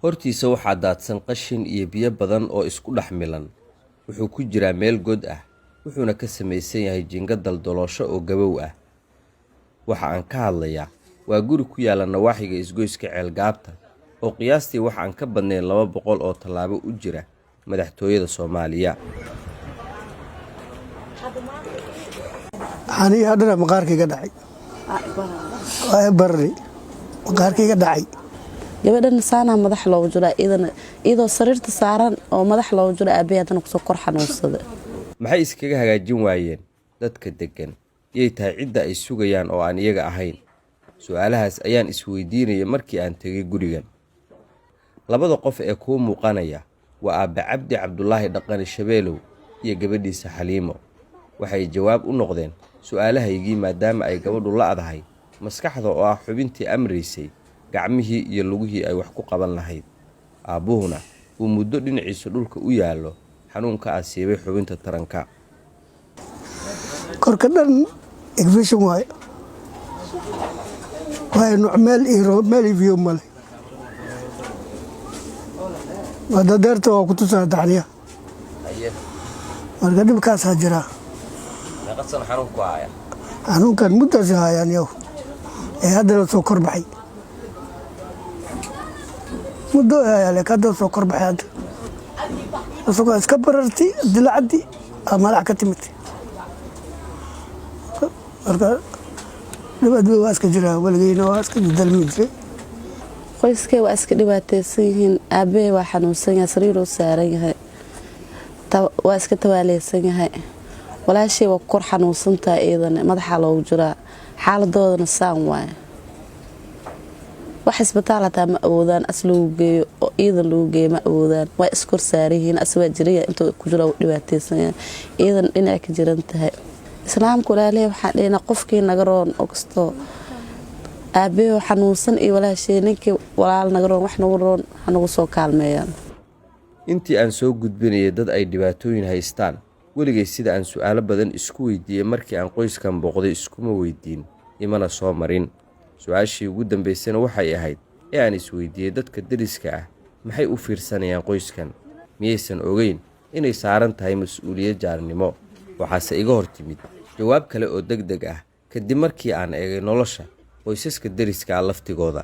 hortiisa waxaa daadsan qashin iyo biyo badan oo isku dhex milan. Wuxuu ku jiraa meel god ah, wuxuuna ka samaysan yahay jiingad daldaloosho oo gabow ah. Waxa aan ka hadlayaa waa guri ku yaala nawaaxiga isgoyska Ceelgaabta oo qiyaastii wax aan ka badnayn 200 oo tallaabo u jira madaxtooyada Soomaaliya. Ani hadana maqaarkayga dhacay. Waa barri. Maqaarkayga dhacay. gabadhan saana madax loo jira idoo sariirta saaran oo madax loo jira aabbeeyadana ku soo kor xanuunsada. Maxay iskaga hagaajin waayeen dadka degan? Iyay tahay cidda ay sugayaan oo aan iyaga ahayn. Su'aalahaas ayaan isweydiinayay markii aan tagay gurigan. Labada qof ee ku muuqanaya waa Aabe Cabdi Cabdullaahi Dhaqane Shabeelow iyo gabadhiisa Xaliimo. Waxay jawaab u noqdeen su'aalahaygii maadaama ay gabadhu la'dahay maskaxda oo ah xubintii amriisay gacmihii iyo lugihii ay wax ku qaban lahayd. Aabuhuna uu muddo dhinaciisa dhulka u yaalo xanuunka asiibay xubinta taranka. Korka dhan infection waay nucmeel iyo meel iyo male. Wada darto oo ku tusaa taxriya. Marka dhibkaas jira. Naqsan xanuunku haya. Xanuunkan muddo hayaan yow. Hadda soo kor baxay. muddo ayaa ka doo soo kor baxay. Asoo iska bararti dilacdi ama la ka timid. Marka dibadda waa iska jira walgeeyna waa iska dalmidre. qoyskay waa iska dhibaataysan yihiin aabe waa xanuunsan yahay sariir oo saaran yahay waa iska tawaaleysan yahay walaashay waa kor xanuunsantaa iyadana madaxa loogu jiraa xaaladoodana saan waay wax isbitaalada ma awoodaan asluu geeyo oo iidan loo geeyo ma awoodaan way iskor saarihiin aswa jiriya inta ku jira dhibaataysan yahay iidan dhinac ka jiran tahay islaamku ilaahay waxa dheena qofkii naga roon ogsto aabe xanuunsan iyo walaashay ninkii walaal naga roon wax nagu roon anagu soo kaalmeeyaan. Intii aan soo gudbinayay dad ay dhibaatooyin haystaan waligay sida aan su'aalo badan isku weydiiyay markii aan qoyskan booqday iskuma weydiin imana soo marin. Su'aashii ugu dambeysana waxay ahayd ee aan isweydiiyay dadka deriska ah maxay u fiirsanayaan qoyskan miyaysan ogeyn inay saaran tahay mas'uuliyad jaarnimo. Waxaase iga hortimid jawaab kale oo degdeg ah kadib markii aan eegay nolosha qoysaska deriska laftigooda.